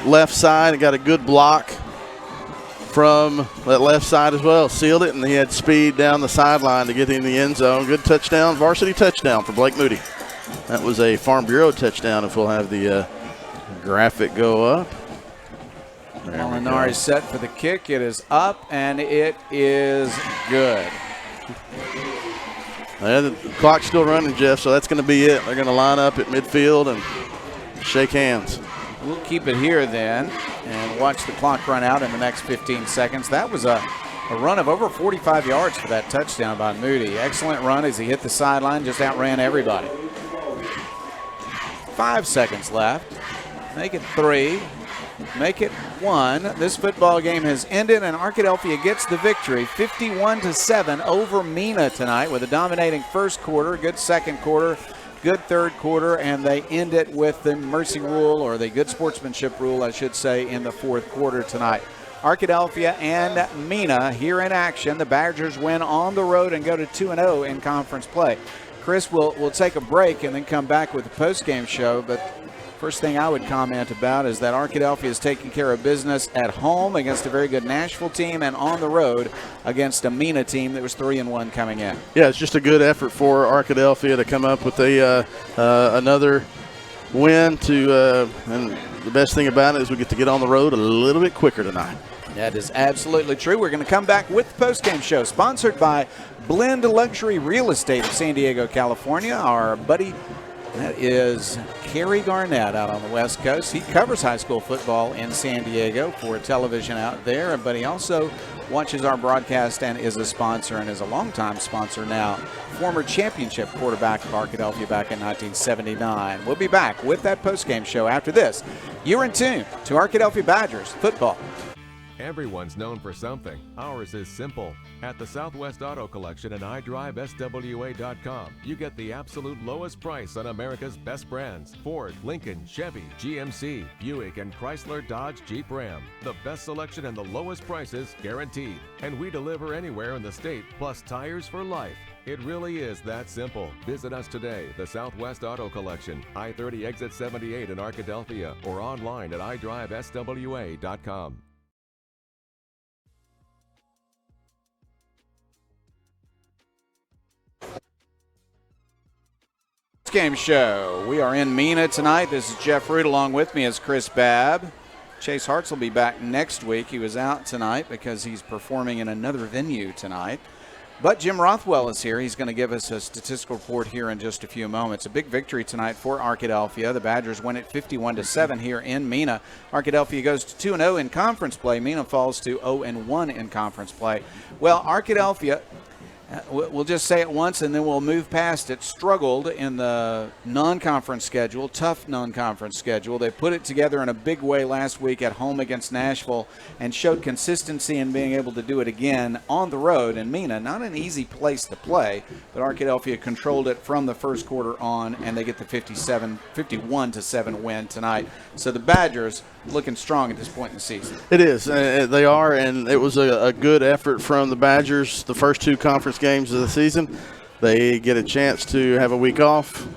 left side and got a good block from that left side as well. Sealed it, and he had speed down the sideline to get in the end zone. Good touchdown, varsity touchdown for Blake Moody. That was a Farm Bureau touchdown if we'll have the graphic go up. Molinari set for the kick. It is up, and it is good. The clock's still running, Jeff, so that's going to be it. They're going to line up at midfield and shake hands. We'll keep it here then and watch the clock run out in the next 15 seconds. That was a run of over 45 yards for that touchdown by Moody. Excellent run as he hit the sideline, just outran everybody. 5 seconds left. Make it 3. Make it 1. This football game has ended, and Arkadelphia gets the victory 51-7 over Mena tonight with a dominating first quarter, good second quarter, good third quarter, and they end it with the mercy rule, or the good sportsmanship rule, I should say, in the fourth quarter tonight. Arkadelphia and Mena here in action. The Badgers win on the road and go to 2-0 in conference play. Chris will take a break and then come back with the post-game show, but first thing I would comment about is that Arkadelphia is taking care of business at home against a very good Nashville team and on the road against a Mena team that was 3-1 coming in. Yeah, it's just a good effort for Arkadelphia to come up with another win. And the best thing about it is we get to get on the road a little bit quicker tonight. That is absolutely true. We're going to come back with the postgame show, sponsored by Blend Luxury Real Estate of San Diego, California. Our buddy, that is Kerry Garnett out on the West Coast. He covers high school football in San Diego for television out there, but he also watches our broadcast and is a sponsor and is a longtime sponsor now. Former championship quarterback of Arkadelphia back in 1979. We'll be back with that postgame show after this. You're in tune to Arkadelphia Badgers football. Everyone's known for something. Ours is simple. At the Southwest Auto Collection and iDriveSWA.com, you get the absolute lowest price on America's best brands: Ford, Lincoln, Chevy, GMC, Buick, and Chrysler, Dodge, Jeep, Ram. The best selection and the lowest prices guaranteed. And we deliver anywhere in the state, plus tires for life. It really is that simple. Visit us today, the Southwest Auto Collection, I-30 exit 78 in Arkadelphia, or online at iDriveSWA.com. Game show. We are in Mena tonight. This is Jeff Root. Along with me is Chris Babb. Chase Hartz will be back next week. He was out tonight because he's performing in another venue tonight. But Jim Rothwell is here. He's going to give us a statistical report here in just a few moments. A big victory tonight for Arkadelphia. The Badgers win it 51-7 here in Mena. Arkadelphia goes to 2-0 in conference play. Mena falls to 0-1 in conference play. Well, Arkadelphia, we'll just say it once and then we'll move past it, struggled in the non-conference schedule, tough non-conference schedule. They put it together in a big way last week at home against Nashville and showed consistency in being able to do it again on the road in Mena. Not an easy place to play, but Arkadelphia controlled it from the first quarter on, and they get the 51-7 win tonight. So the Badgers looking strong at this point in the season. It is. They are, and it was a good effort from the Badgers the first two conference games of the season. They get a chance to have a week off.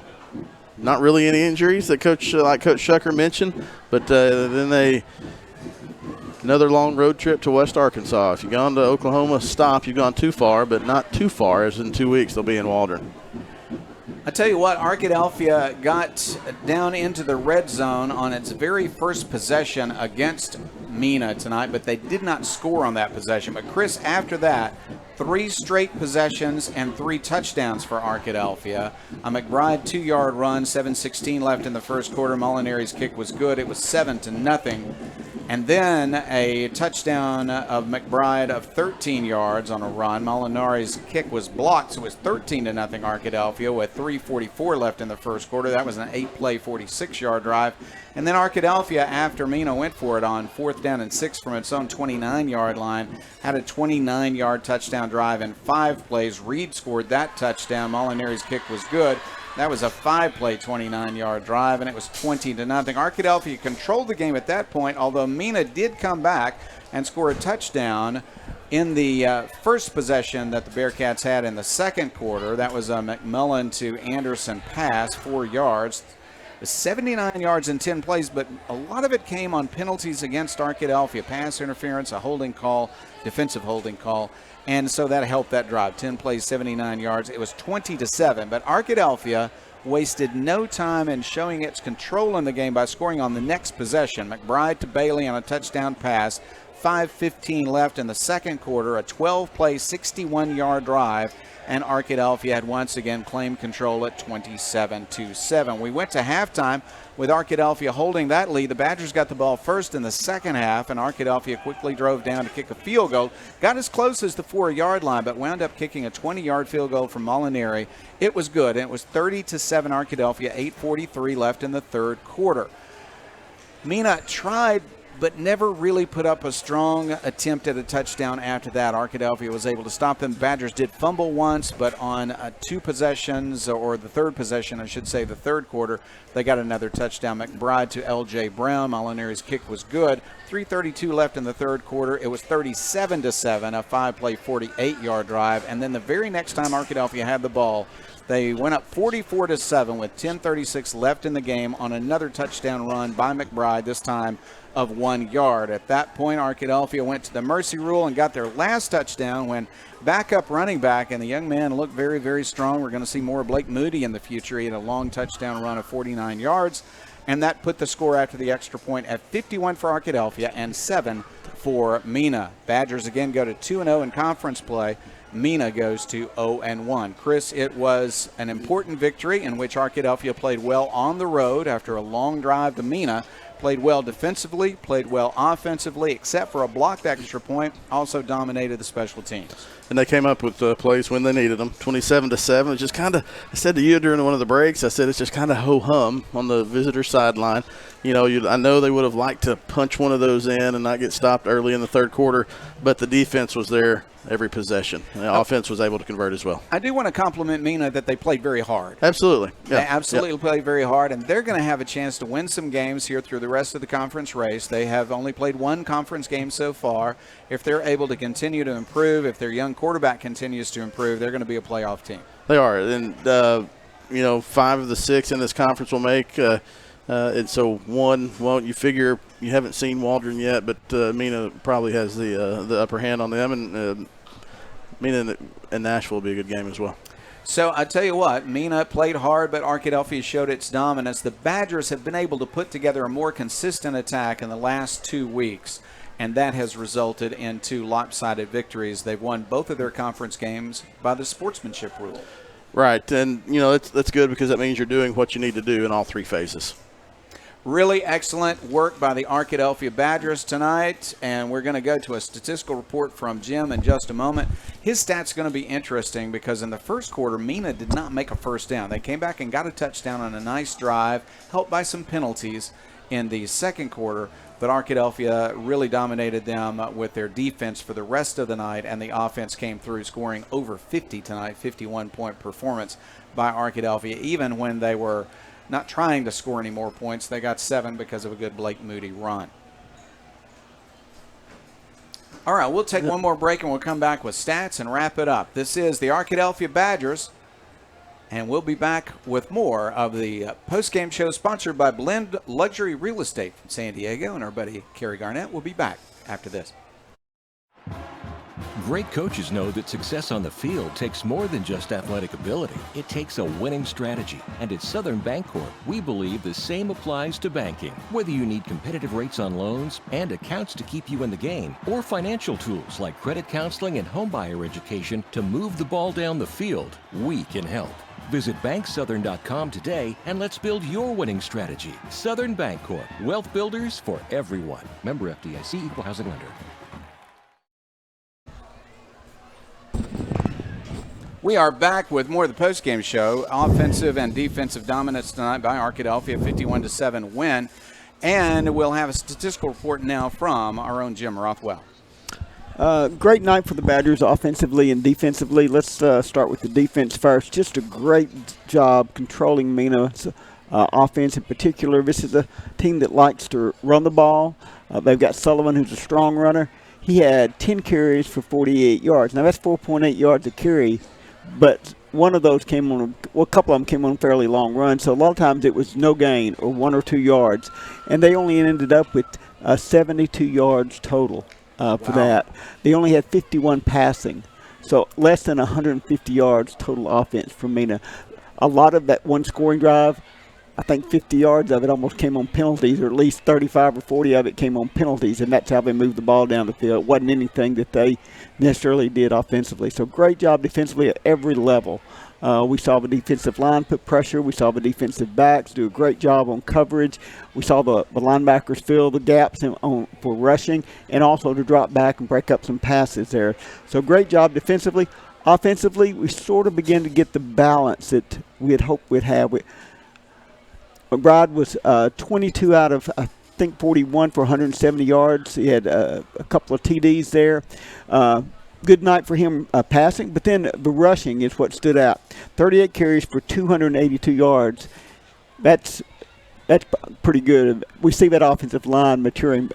Not really any injuries that Coach Shucker mentioned, but then another long road trip to West Arkansas. If you've gone to Oklahoma, stop. You've gone too far, but not too far, as in 2 weeks they'll be in Waldron. I tell you what, Arkadelphia got down into the red zone on its very first possession against Mena tonight, but they did not score on that possession. But Chris, after that, 3 straight possessions and 3 touchdowns for Arkadelphia. A McBride 2-yard run, 7:16 left in the first quarter. Molinari's kick was good. It was 7-0. And then a touchdown of McBride of 13 yards on a run. Molinari's kick was blocked, so it was 13-0 Arkadelphia with 3:44 left in the first quarter. That was an 8-play, 46-yard drive. And then Arkadelphia, after Mena went for it on 4th down and 6 from its own 29-yard line, had a 29-yard touchdown drive in 5 plays. Reed scored that touchdown. Molinari's kick was good. That was a 5-play, 29-yard drive, and it was 20-0. Arkadelphia controlled the game at that point, although Mena did come back and score a touchdown in the first possession that the Bearcats had in the second quarter. That was a McMillan to Anderson pass, 4 yards. was 79 yards in 10 plays, but a lot of it came on penalties against Arkadelphia, pass interference, a holding call, defensive holding call, and so that helped that drive. 10 plays, 79 yards. It was 20-7, but Arkadelphia wasted no time in showing its control in the game by scoring on the next possession. McBride to Bailey on a touchdown pass. 5:15 left in the second quarter, a 12-play, 61-yard drive, and Arkadelphia had once again claimed control at 27-7. We went to halftime with Arkadelphia holding that lead. The Badgers got the ball first in the second half, and Arkadelphia quickly drove down to kick a field goal. Got as close as the 4-yard line, but wound up kicking a 20-yard field goal from Molinari. It was good, and it was 30-7 Arkadelphia, 8:43 left in the third quarter. Mena tried but never really put up a strong attempt at a touchdown after that. Arkadelphia was able to stop them. Badgers did fumble once, but on 2 possessions, or the third possession, I should say, the third quarter, they got another touchdown. McBride to L.J. Brown. Molinari's kick was good. 3:32 left in the third quarter. It was 37-7, a 5-play, 48-yard drive. And then the very next time Arkadelphia had the ball, they went up 44-7 with 10:36 left in the game on another touchdown run by McBride, this time of 1 yard. At that point, Arkadelphia went to the mercy rule and got their last touchdown when backup running back, and the young man looked very, very strong. We're going to see more of Blake Moody in the future. He had a long touchdown run of 49 yards, and that put the score after the extra point at 51 for Arkadelphia and 7 for Mena. Badgers again go to 2-0 in conference play. Mena goes to 0-1. Chris, it was an important victory in which Arkadelphia played well on the road after a long drive to Mena. Played well defensively, played well offensively, except for a blocked extra point, also dominated the special teams. And they came up with plays when they needed them. 27-7. It's just kind of, I said to you during one of the breaks, I said it's just kind of ho-hum on the visitor sideline. You know, I know they would have liked to punch one of those in and not get stopped early in the third quarter, but the defense was there every possession. The offense was able to convert as well. I do want to compliment Mena that they played very hard. Absolutely. Yeah. They absolutely played very hard, and they're going to have a chance to win some games here through the rest of the conference race. They have only played 1 conference game so far. If they're able to continue to improve, if their young quarterback continues to improve, they're going to be a playoff team. They are. And, 5 of the 6 in this conference will make and so one, well, you figure you haven't seen Waldron yet, but Mena probably has the upper hand on them, and Mena and Nashville will be a good game as well. So I tell you what, Mena played hard, but Arkadelphia showed its dominance. The Badgers have been able to put together a more consistent attack in the last 2 weeks, and that has resulted in 2 lopsided victories. They've won both of their conference games by the sportsmanship rule. Right, and that's good because that means you're doing what you need to do in all 3 phases. Really excellent work by the Arkadelphia Badgers tonight, and we're going to go to a statistical report from Jim in just a moment. His stats are going to be interesting because in the first quarter, Mena did not make a first down. They came back and got a touchdown on a nice drive, helped by some penalties in the second quarter, but Arkadelphia really dominated them with their defense for the rest of the night, and the offense came through, scoring over 50 tonight, 51-point performance by Arkadelphia, even when they were not trying to score any more points. They got 7 because of a good Blake Moody run. All right, we'll take one more break and we'll come back with stats and wrap it up. This is the Arkadelphia Badgers, and we'll be back with more of the post-game show sponsored by Blend Luxury Real Estate from San Diego, and our buddy Kerry Garnett will be back after this. Great coaches know that success on the field takes more than just athletic ability. It takes a winning strategy. And at Southern Bancorp, we believe the same applies to banking. Whether you need competitive rates on loans and accounts to keep you in the game, or financial tools like credit counseling and homebuyer education to move the ball down the field, we can help. Visit banksouthern.com today and let's build your winning strategy. Southern Bancorp, wealth builders for everyone. Member FDIC, Equal Housing Lender. We are back with more of the postgame show. Offensive and defensive dominance tonight by Arkadelphia, 51-7 win. And we'll have a statistical report now from our own Jim Rothwell. Great night for the Badgers offensively and defensively. Let's start with the defense first. Just a great job controlling Mena's offense in particular. This is a team that likes to run the ball. They've got Sullivan, who's a strong runner. He had 10 carries for 48 yards. Now, that's 4.8 yards a carry, but one of those came on, well, a couple of them came on fairly long runs. So a lot of times it was no gain or 1 or 2 yards. And they only ended up with 72 yards total for that. They only had 51 passing. So less than 150 yards total offense from Mena. A lot of that one scoring drive, I think 50 yards of it almost came on penalties, or at least 35 or 40 of it came on penalties, and that's how they moved the ball down the field. It wasn't anything that they necessarily did offensively. So great job defensively at every level. We saw the defensive line put pressure. We saw the defensive backs do a great job on coverage. We saw the linebackers fill the gaps for rushing, and also to drop back and break up some passes there. So great job defensively. Offensively, we sort of began to get the balance that we had hoped we'd have. McBride was 22 out of, I think, 41 for 170 yards. He had a couple of TDs there. Good night for him passing, but then the rushing is what stood out. 38 carries for 282 yards. That's pretty good. We see that offensive line maturing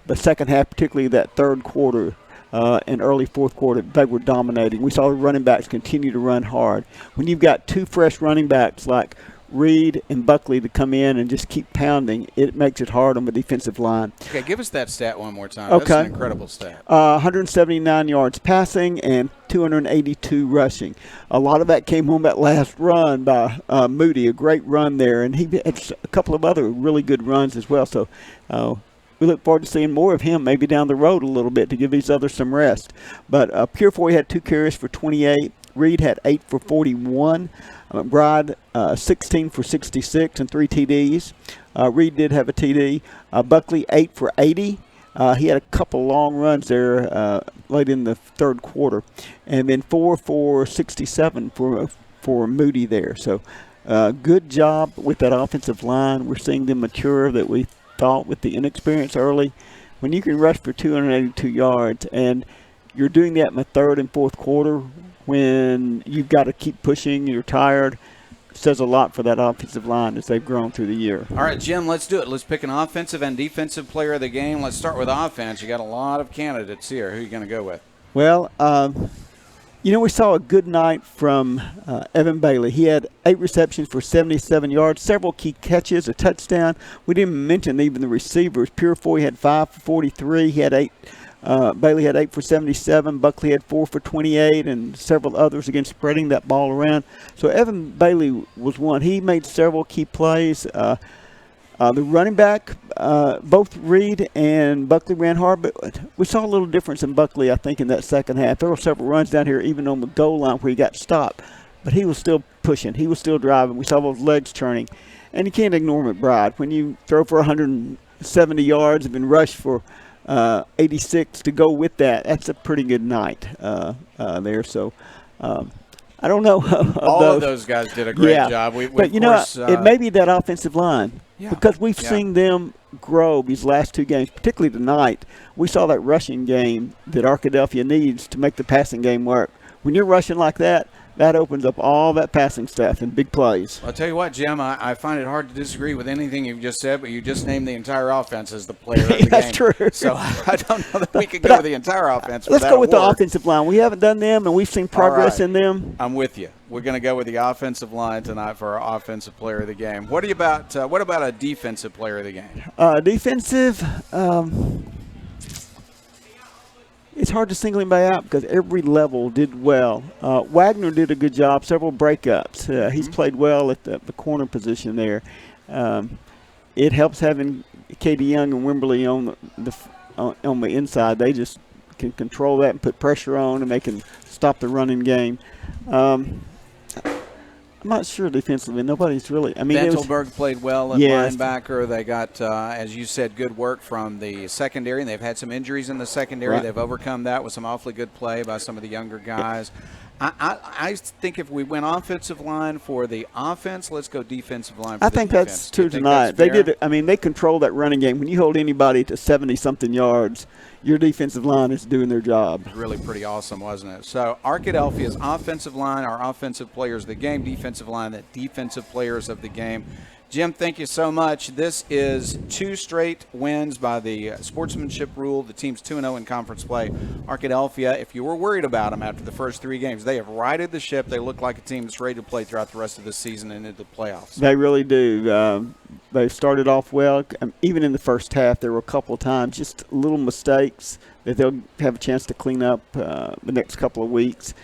the second half, particularly that third quarter and early fourth quarter. They were dominating. We saw the running backs continue to run hard. When you've got 2 fresh running backs like Reed and Buckley to come in and just keep pounding, it makes it hard on the defensive line. Okay, give us that stat one more time. Okay. That's an incredible stat. 179 yards passing and 282 rushing. A lot of that came on that last run by Moody, a great run there, and he had a couple of other really good runs as well. So we look forward to seeing more of him maybe down the road a little bit to give these others some rest. But Purefoy had 2 carries for 28. Reed had 8 for 41. McBride, 16 for 66 and 3 TDs. Reed did have a TD. Buckley, 8 for 80. He had a couple long runs there late in the third quarter. And then 4 for 67 for Moody there. So good job with that offensive line. We're seeing them mature that we thought with the inexperience early. When you can rush for 282 yards and you're doing that in the third and fourth quarter, when you've got to keep pushing, you're tired, says a lot for that offensive line as they've grown through the year. All right, Jim, let's do it. Let's pick an offensive and defensive player of the game. Let's start with offense. You got a lot of candidates here. Who are you going to go with? Well, we saw a good night from Evan Bailey. He had 8 receptions for 77 yards, several key catches, a touchdown. We didn't mention even the receivers. Purefoy had 5 for 43. He had 8. Bailey had 8 for 77. Buckley had 4 for 28, and several others again spreading that ball around. So Evan Bailey was one. He made several key plays. The running back, both Reed and Buckley ran hard, but we saw a little difference in Buckley, I think, in that second half. There were several runs down here, even on the goal line, where he got stopped, but he was still pushing. He was still driving. We saw those legs turning, and you can't ignore McBride. When you throw for 170 yards and been rushed for 86 to go with that, that's a pretty good night there. So I don't know. All of those guys did a great job. But it may be that offensive line because we've seen them grow these last 2 games, particularly tonight. We saw that rushing game that Arkadelphia needs to make the passing game work. When you're rushing like that, that opens up all that passing stuff and big plays. I'll tell you what, Jim, I find it hard to disagree with anything you've just said, but you just named the entire offense as the player of the game. That's true. So I don't know that we could go with the entire offense. Let's go with the offensive line. We haven't done them, and we've seen progress in them. I'm with you. We're going to go with the offensive line tonight for our offensive player of the game. What about a defensive player of the game? Defensive, it's hard to single anybody out because every level did well. Wagner did a good job, several breakups. He's played well at the corner position there. It helps having K.D. Young and Wimberly on the inside. They just can control that and put pressure on, and they can stop the running game. I'm not sure defensively. Nobody's really. Ventelberg played well at linebacker. They got, as you said, good work from the secondary, and they've had some injuries in the secondary. Right. They've overcome that with some awfully good play by some of the younger guys. I think if we went offensive line for the offense, let's go defensive line for the defense. That's true tonight. They did. They control that running game. When you hold anybody to 70-something yards, your defensive line is doing their job. It was really pretty awesome, wasn't it? So Arkadelphia's offensive line, our offensive players of the game, defensive line, the defensive players of the game. Jim, thank you so much. This is 2 straight wins by the sportsmanship rule. The team's 2-0 in conference play. Arkadelphia, if you were worried about them after the first 3 games, they have righted the ship. They look like a team that's ready to play throughout the rest of the season and into the playoffs. They really do. They started off well. Even in the first half, there were a couple of times, just little mistakes that they'll have a chance to clean up the next couple of weeks.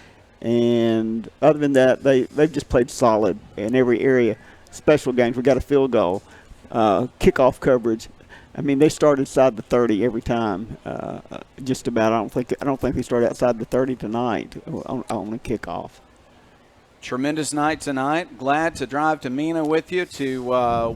And other than that, they've just played solid in every area. Special games, we got a field goal, kickoff coverage. I mean, they start inside the 30 every time, just about. I don't think they start outside the 30 tonight on the kickoff. Tremendous night tonight. Glad to drive to Mena with you to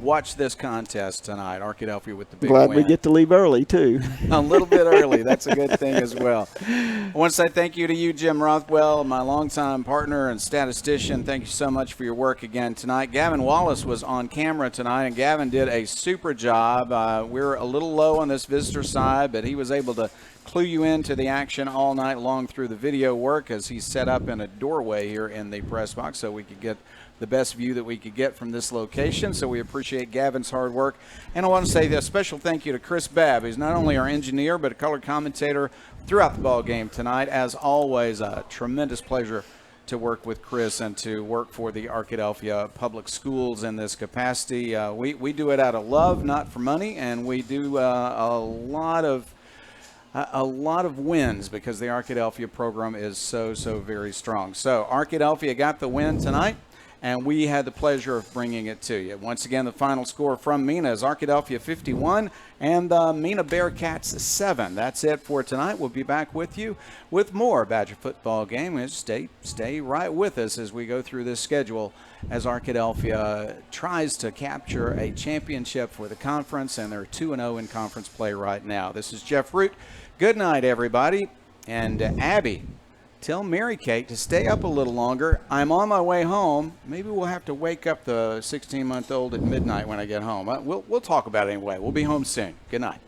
watch this contest tonight. Arkadelphia with the big Glad win. we get to leave early, too. A little bit early. That's a good thing as well. I want to say thank you to you, Jim Rothwell, my longtime partner and statistician. Thank you so much for your work again tonight. Gavin Wallace was on camera tonight, and Gavin did a super job. We're a little low on this visitor side, but he was able to clue you into the action all night long through the video work as he's set up in a doorway here in the press box so we could get the best view that we could get from this location. So we appreciate Gavin's hard work. And I want to say a special thank you to Chris Babb. He's not only our engineer but a color commentator throughout the ball game tonight. As always, a tremendous pleasure to work with Chris and to work for the Arkadelphia Public Schools in this capacity. We do it out of love, not for money, and we do a lot of wins because the Arkadelphia program is so very strong. So Arkadelphia got the win tonight, and we had the pleasure of bringing it to you. Once again, the final score from Mena is Arkadelphia 51 and the Mena Bearcats 7. That's it for tonight. We'll be back with you with more Badger football game. And stay right with us as we go through this schedule as Arkadelphia tries to capture a championship for the conference, and they're 2-0 in conference play right now. This is Jeff Root. Good night, everybody. And Abby, tell Mary Kate to stay up a little longer. I'm on my way home. Maybe we'll have to wake up the 16-month-old at midnight when I get home. We'll talk about it anyway. We'll be home soon. Good night.